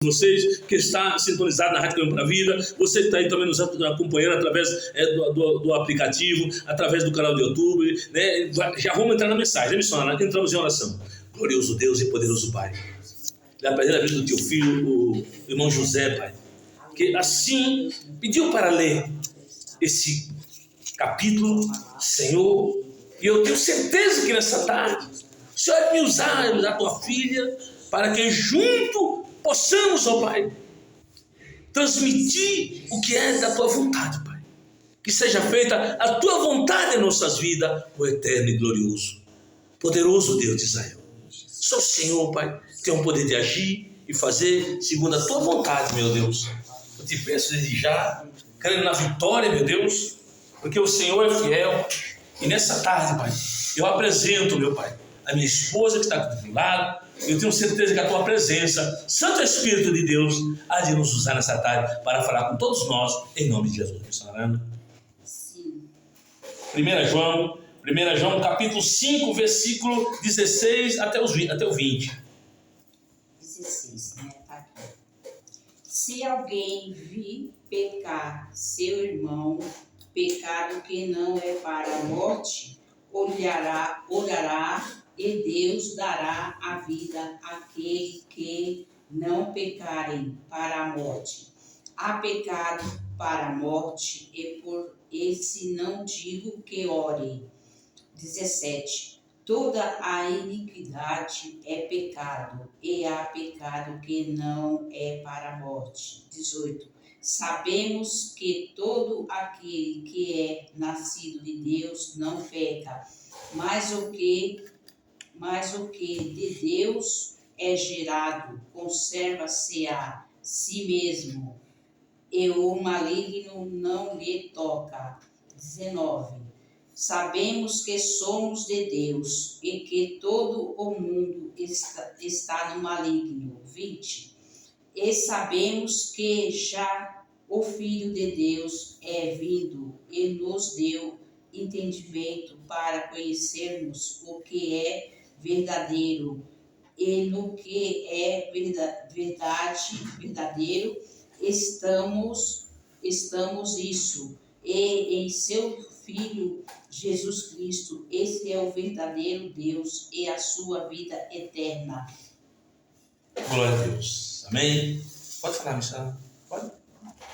vocês que está sintonizado na Rádio Caminho para a Vida, você que está aí também nos acompanhando através do aplicativo, através do canal do YouTube, né? Já vamos entrar na mensagem, né, missionário? Entramos em oração. Glorioso Deus e poderoso Pai, da primeira vida do teu filho, o irmão José, Pai, que assim pediu para ler esse capítulo, Senhor, e eu tenho certeza que nessa tarde o Senhor vai me usar a tua filha, para que junto possamos, ó Pai, transmitir o que é da tua vontade, Pai. Que seja feita a tua vontade em nossas vidas, o eterno e glorioso, poderoso Deus de Israel. Só o Senhor, Pai, tem o poder de agir e fazer segundo a tua vontade, meu Deus. Eu te peço desde já, crendo na vitória, meu Deus, porque o Senhor é fiel. E nessa tarde, Pai, eu apresento, meu Pai, a minha esposa que está aqui do lado. Eu tenho certeza que a tua presença, Santo Espírito de Deus, há de nos usar nessa tarde para falar com todos nós, em nome de Jesus. Sim. 1 João, capítulo 5, versículo 16 até o 20. 16, né? Tá aqui. Se alguém vir pecar seu irmão, pecado que não é para a morte, orará e Deus dará a vida àquele que não pecarem para a morte. Há pecado para a morte, e por esse não digo que orem. 17. Toda a iniquidade é pecado, e há pecado que não é para a morte. 18. Sabemos que todo aquele que é nascido de Deus não peca, mas o que de Deus é gerado conserva-se a si mesmo, e o maligno não lhe toca. 19. Sabemos que somos de Deus e que todo o mundo está no maligno. 20. E sabemos que já o Filho de Deus é vindo e nos deu entendimento para conhecermos o que é verdadeiro, e no que é verdadeiro estamos isso, e em seu Filho Jesus Cristo. Esse é o verdadeiro Deus e a sua vida eterna. Glória a Deus. Amém. Pode falar, Michel. Pode.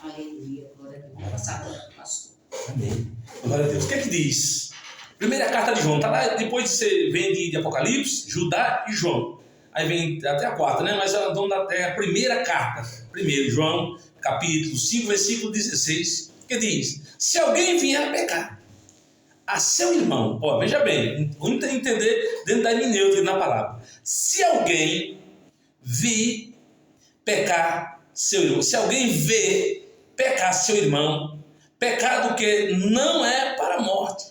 Aleluia. Glória a Deus. Passada, pastor. Amém. Glória a Deus. O que é que diz? Primeira carta de João. Está lá, depois você vem de Apocalipse, Judá e João. Aí vem até a quarta, né? Mas vamos dar até a primeira carta. Primeiro, João, capítulo 5, versículo 16. Que diz: se alguém vier a pecar a seu irmão, ó, veja bem, vamos entender dentro da hermenêutica na palavra. Se alguém vir pecar seu irmão, se alguém vê pecar seu irmão, pecado que não é para a morte,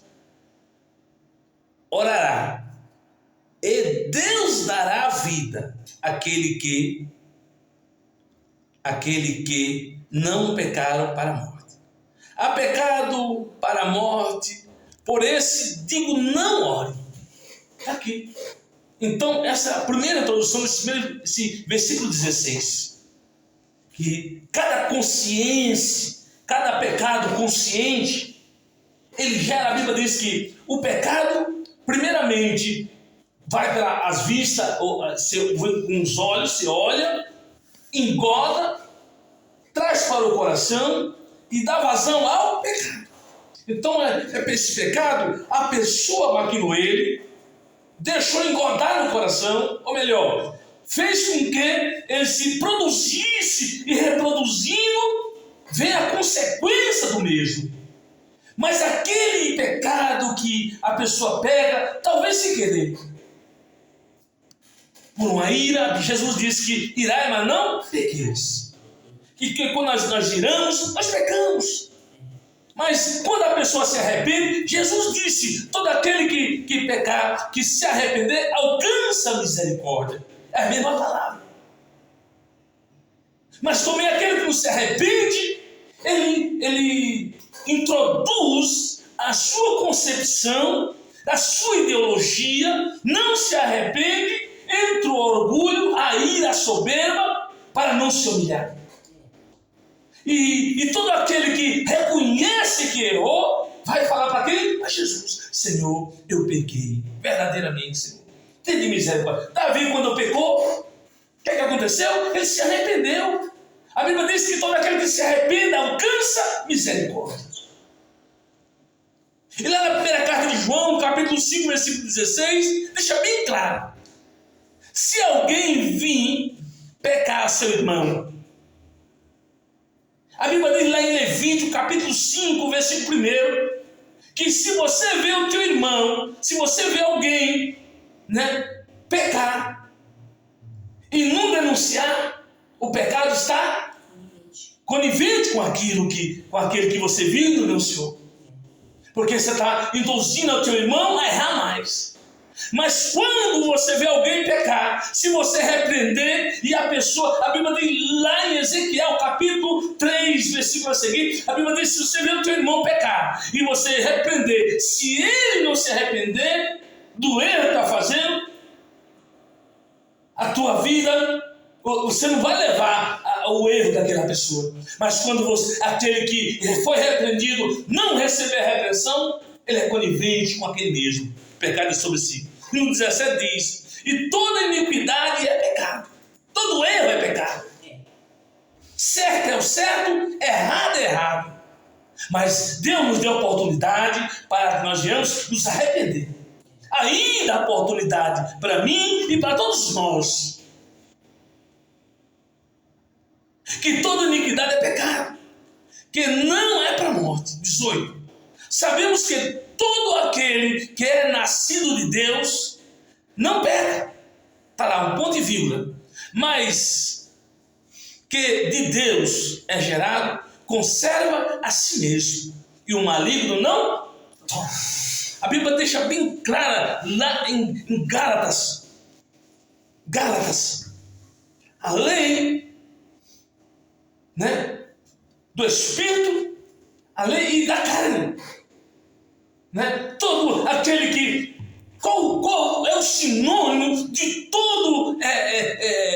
orará, e Deus dará a vida àquele que não pecaram para a morte. Há pecado para a morte, por esse digo, não ore. Está aqui. Então, essa é a primeira introdução desse versículo 16. Que cada consciência, cada pecado consciente, ele gera, a Bíblia diz que o pecado, primeiramente, vai pelas vistas, com os olhos, se olha, engorda, traz para o coração e dá vazão ao pecado. Então, para esse pecado, a pessoa maquinou ele, deixou engordar no coração, ou melhor, fez com que ele se produzisse e reproduzindo, vem a consequência do mesmo. Mas aquele pecado que a pessoa pega, talvez sem querer, por uma ira, Jesus disse que irai, mas não pequeis. E que quando nós iramos, nós pecamos. Mas quando a pessoa se arrepende, Jesus disse: todo aquele que pecar, que se arrepender, alcança a misericórdia. É a mesma palavra. Mas também aquele que não se arrepende, ele introduz a sua concepção, a sua ideologia, não se arrepende, entra o orgulho, a ira, a soberba, para não se humilhar. E todo aquele que reconhece que errou, vai falar para quem? Para Jesus. Senhor, eu pequei, verdadeiramente, Senhor. Tem de misericórdia. Davi, quando pecou, o que aconteceu? Ele se arrependeu. A Bíblia diz que todo aquele que se arrepende alcança misericórdia. E lá na primeira carta de João, capítulo 5, versículo 16, deixa bem claro. Se alguém vir pecar seu irmão, a Bíblia diz lá em Levítico, capítulo 5, versículo 1, que se você vê o teu irmão, se você vê alguém, pecar, e não denunciar, o pecado está conivente com aquele que você viu e denunciou. Porque você está induzindo o teu irmão a errar mais. Mas quando você vê alguém pecar, se você repreender e a pessoa, a Bíblia diz lá em Ezequiel, capítulo 3, versículo a seguir, a Bíblia diz, se você vê o teu irmão pecar e você repreender, se ele não se arrepender do erro que está fazendo, a tua vida, você não vai levar o erro daquela pessoa. Mas quando aquele que foi repreendido não receber a repreensão, ele é conivente com aquele mesmo. O pecado é sobre si. E no 17 diz, e toda iniquidade é pecado. Todo erro é pecado. Certo é o certo, errado é errado. Mas Deus nos deu oportunidade para que nós venhamos nos arrepender. Ainda há oportunidade para mim e para todos nós. Que toda iniquidade é pecado, que não é para a morte. 18. Sabemos que todo aquele que é nascido de Deus não peca. Está lá, um ponto e vírgula. Mas que de Deus é gerado, conserva a si mesmo. E o maligno não toma. A Bíblia deixa bem clara lá em Gálatas. A lei, do Espírito, a lei e da carne. Todo aquele que... Qual é o sinônimo de todo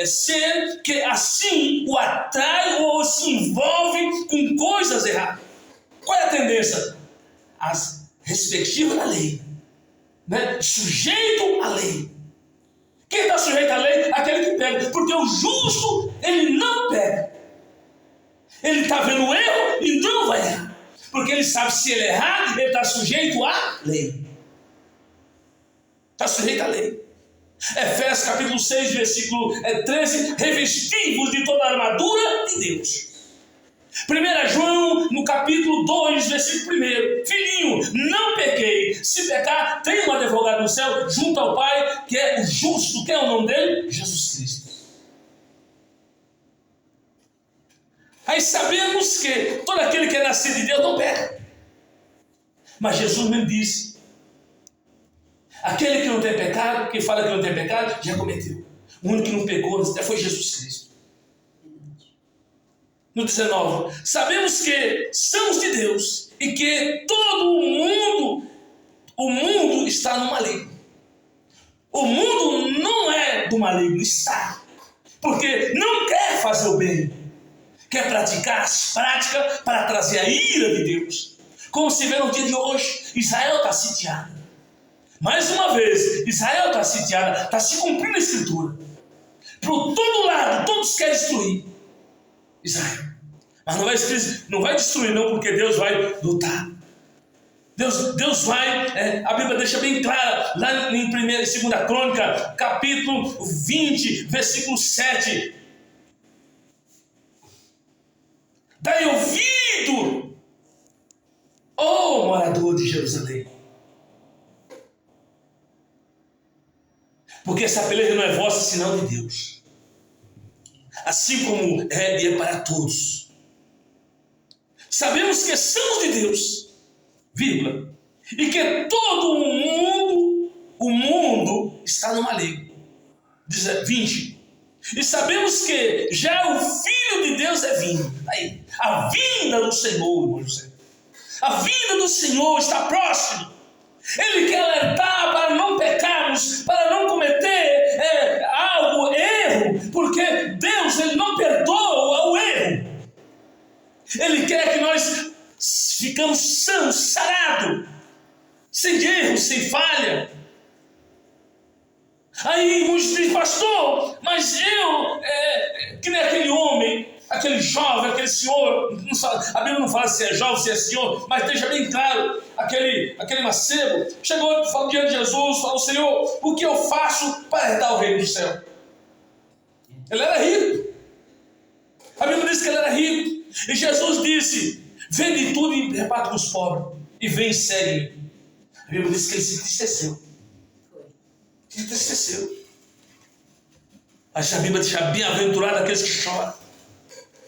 ser que assim o atrai ou se envolve com coisas erradas? Qual é a tendência? As respectivas da lei. Sujeito à lei. Quem está sujeito à lei? Aquele que pega. Porque o justo, ele não pega. Ele está vendo o erro e não vai errar. Porque ele sabe, se ele errar, ele está sujeito à lei. Está sujeito à lei. Efésios capítulo 6, versículo 13. Revestivos de toda a armadura de Deus. 1 João, no capítulo 2, versículo 1. Filhinho, não pequei. Se pecar, tem um advogado no céu, junto ao Pai, que é o justo. Quem é o nome dele? Jesus Cristo. Aí sabemos que todo aquele que é nascido de Deus não peca. Mas Jesus mesmo disse, aquele que não tem pecado, que fala que não tem pecado, já cometeu. O único que não pecou foi Jesus Cristo. No 19, sabemos que somos de Deus e que todo o mundo está no maligno. O mundo não é do maligno, está. Porque não quer fazer o bem. Quer praticar as práticas para trazer a ira de Deus. Como se vê no dia de hoje, Israel está sitiada. Mais uma vez, Israel está sitiada, está se cumprindo a Escritura. Por todo lado, todos querem destruir Israel. Mas não vai destruir não, porque Deus vai lutar. Deus vai, a Bíblia deixa bem clara, lá em 1 e 2 Crônica, capítulo 20, versículo 7. Dai ouvido, ó morador de Jerusalém. Porque essa peleja não é vossa, senão de Deus. Assim como é para todos. Sabemos que somos de Deus, vírgula, e que todo o mundo está no maligno. 20. E sabemos que já o Filho de Deus é vindo. Aí, a vinda do Senhor, irmão José. A vinda do Senhor está próxima. Ele quer alertar para não pecarmos, para não cometer erro, porque Deus Deus, Ele não perdoa o erro. Ele quer que nós ficamos sãos, sarados, sem erro, sem falha. Aí muitos dizem, pastor, mas que nem aquele homem, aquele jovem, aquele senhor, a Bíblia não fala se é jovem, se é senhor, mas deixa bem claro, aquele mancebo, chegou e falou diante de Jesus, falou, Senhor, o que eu faço para herdar o reino do céu? Ele era rico. A Bíblia diz que ele era rico. E Jesus disse, vende tudo e reparte com os pobres, e vem e segue-me. A Bíblia diz que ele se entristeceu. Se entristeceu. Mas a Bíblia diz, bem-aventurado aqueles que choram.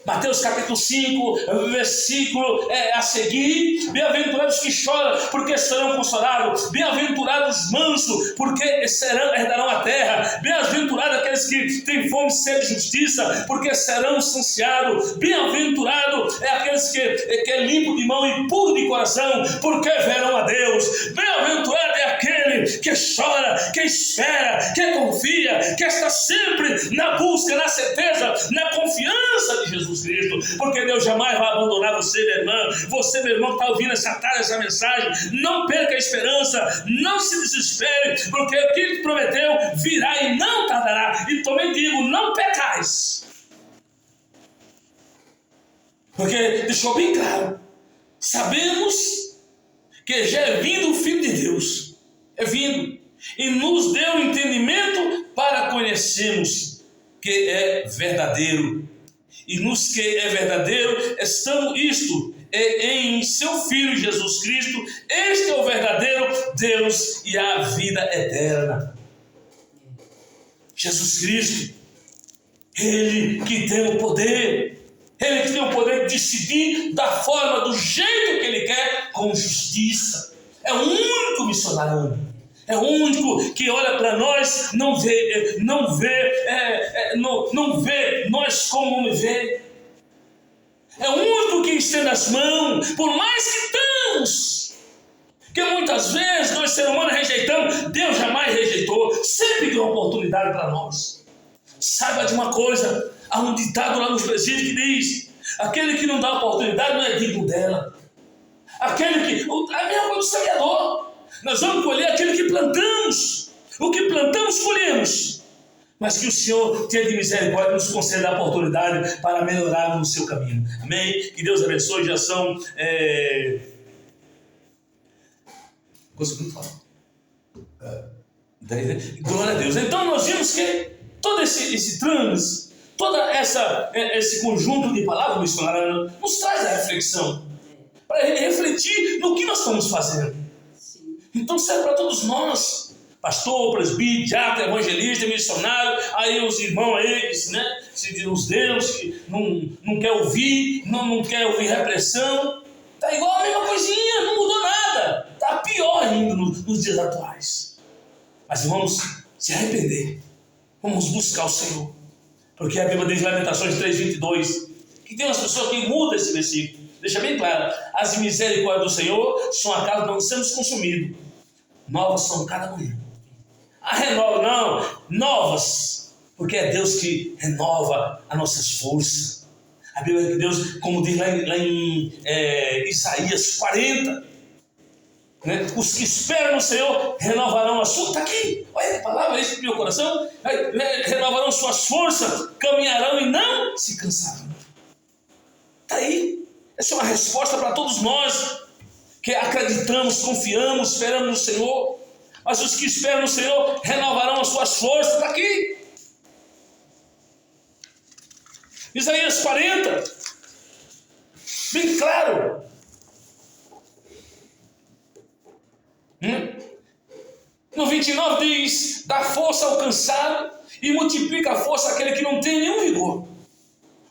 Mateus capítulo 5, versículo a seguir, bem-aventurados que choram, porque serão consolados, bem-aventurados os mansos, porque herdarão a terra, bem-aventurados aqueles que têm fome e sede de justiça, porque serão saciados, bem-aventurado é aqueles que é limpo de mão e puro de coração, porque verão a Deus, bem-aventurado é aquele que chora, que espera, que confia, que está sempre na busca, na certeza, na confiança de Jesus Cristo, porque Deus jamais vai abandonar você, minha irmã. Você, meu irmão, que está ouvindo essa mensagem, não perca a esperança, não se desespere, porque o que Ele prometeu virá e não tardará. E também digo, não pecais, porque deixou bem claro, sabemos que já é vindo o Filho de Deus, é vindo, e nos deu entendimento para conhecermos que é verdadeiro. E nos que é verdadeiro, estamos isto em seu Filho Jesus Cristo. Este é o verdadeiro Deus e a vida eterna. Jesus Cristo, Ele que tem o poder, Ele que tem o poder de decidir da forma, do jeito que Ele quer, com justiça. É o único missionário. É o único que olha para nós, não vê nós como homem vê. É o único que estende as mãos, por mais que estamos, que muitas vezes nós seres humanos rejeitamos, Deus jamais rejeitou, sempre deu uma oportunidade para nós. Saiba de uma coisa, há um ditado lá nos presídios que diz, aquele que não dá oportunidade não é digno dela. A mesma coisa do semeador. Nós vamos colher aquilo que plantamos. O que plantamos, colhemos. Mas que o Senhor tenha de misericórdia e nos conceda a oportunidade para melhorar no seu caminho. Amém? Que Deus abençoe. Já são... Conseguiu falar? Glória a Deus. Então nós vimos que todo esse trânsito, todo esse conjunto de palavras missionárias nos traz a reflexão. Para refletir no que nós estamos fazendo. Então serve para todos nós, pastor, presbítero, diácono, evangelista, missionário, aí os irmãos aí, os Deus que não quer ouvir, não quer ouvir repressão, está igual a mesma coisinha, não mudou nada, está pior ainda nos dias atuais. Mas vamos se arrepender, vamos buscar o Senhor, porque a Bíblia diz em Lamentações 3:22, que tem umas pessoas que mudam esse versículo, deixa bem claro, as misericórdias do Senhor são a causa de não sermos consumidos. Novas são cada manhã. Renova, não, novas, porque é Deus que renova as nossas forças. A Bíblia diz que Deus, como diz lá em Isaías 40, né? Os que esperam no Senhor renovarão as suas. Está aqui, olha a palavra, isso no meu coração. Renovarão suas forças, caminharão e não se cansarão. Está aí. Essa é uma resposta para todos nós que acreditamos, confiamos, esperamos no Senhor. Mas os que esperam no Senhor renovarão as suas forças. Está aqui. Isaías 40. Bem claro. No 29 diz, dá força ao cansado e multiplica a força àquele que não tem nenhum vigor.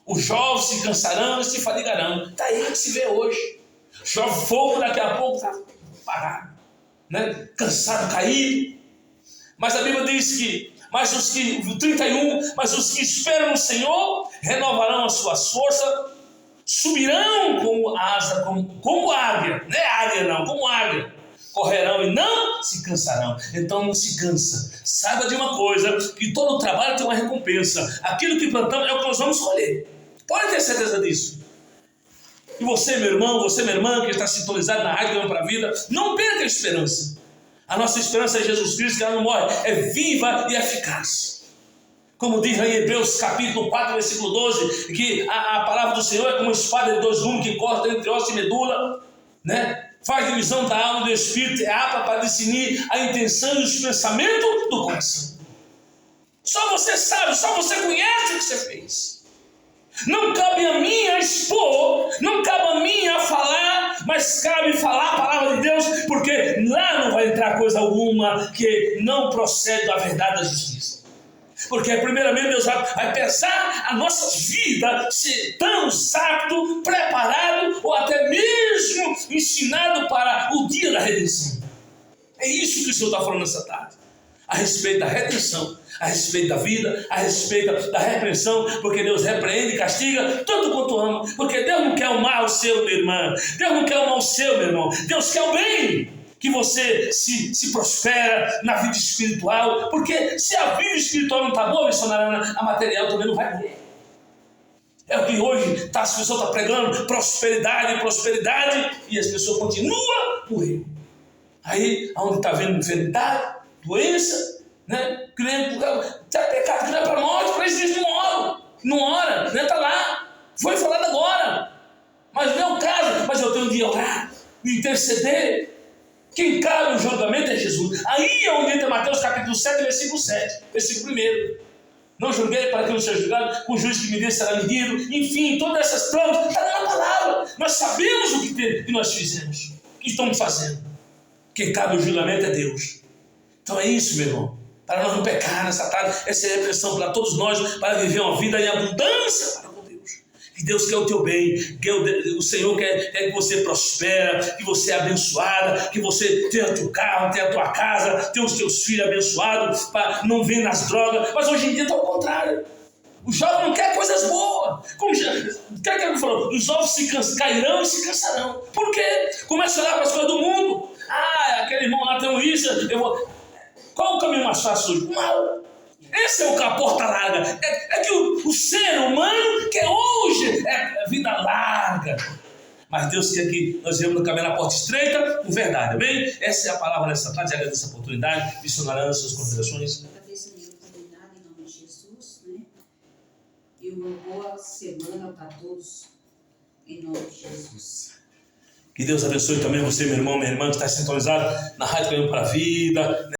Os jovens se cansarão e se fadigarão. Está aí que se vê hoje. Chove fogo, daqui a pouco está parado, né? Cansado, caído. Mas a Bíblia diz que, mas os que esperam no Senhor renovarão as suas forças, subirão como asa, como águia, não é águia não, como águia, correrão e não se cansarão. Então não se cansa. Saiba de uma coisa, que todo trabalho tem uma recompensa. Aquilo que plantamos é o que nós vamos colher. Pode ter certeza disso. E você, meu irmão, você, minha irmã, que está sintonizado na Rádio Caminho para a Vida, não perca a esperança. A nossa esperança é Jesus Cristo, que ela não morre, é viva e eficaz. Como diz em Hebreus capítulo 4, versículo 12, que a palavra do Senhor é como uma espada de dois gumes que corta entre osso e medula, né? Faz divisão da alma e do espírito, é apta para discernir a intenção e os pensamentos do coração. Só você sabe, só você conhece o que você fez. Não cabe a mim a expor, não cabe a mim a falar, mas cabe falar a palavra de Deus, porque lá não vai entrar coisa alguma que não procede da verdade da justiça. Porque primeiramente Deus vai pesar a nossa vida, se estamos aptos, preparados ou até mesmo ensinados para o dia da redenção. É isso que o Senhor está falando nessa tarde. A respeito da redenção, a respeito da vida, a respeito da repreensão, porque Deus repreende e castiga tanto quanto ama, porque Deus não quer o mal seu, minha irmã, Deus não quer o mal seu, meu irmão, Deus quer o bem, que você se prospera na vida espiritual, porque se a vida espiritual não está boa, missionária, a material também não vai morrer. É o que hoje as pessoas estão pregando, prosperidade, prosperidade, e as pessoas continuam no erro. Aí, onde está vendo enfermidade, doença, né? Crendo, tem pecado que não é para a morte, para isso Deus não ora, né? Está lá, foi falado agora, mas não é o caso, mas eu tenho de orar, de interceder. Quem cabe o julgamento é Jesus. Aí é onde entra Mateus capítulo 7, versículo 7, versículo 1. Não julguei para que não seja julgado, com o juiz que me desse será medido. Enfim, todas essas plantas, está na palavra. Nós sabemos o que nós fizemos, o que estamos fazendo. Quem cabe o julgamento é Deus. Então é isso, meu irmão. Para nós não pecar nessa tarde, essa é a repressão para todos nós, para viver uma vida em abundância para com Deus. Que Deus quer o teu bem, que o Senhor quer que você prospere, que você é abençoada, que você tenha o teu carro, tenha a tua casa, tenha os teus filhos abençoados, para não vir nas drogas. Mas hoje em dia está ao contrário. O jovem não quer coisas boas. Como o que ele falou? Os ovos cairão e se cansarão. Por quê? Começa a olhar para as coisas do mundo. Ah, aquele irmão lá tem isso, eu vou... Qual o caminho mais fácil hoje? O mal. Esse é o que a porta larga. É que o ser humano quer hoje é vida larga. Mas Deus quer que nós vivamos no caminho na porta estreita, com verdade, amém? Essa é a palavra dessa tarde. Agradeço a oportunidade. Missionária, as suas considerações. Agradeço a minha oportunidade em nome de Jesus, né? E uma boa semana para todos, em nome de Jesus. Que Deus abençoe também você, meu irmão, minha irmã, que está sintonizado na Rádio Caminho para a Vida.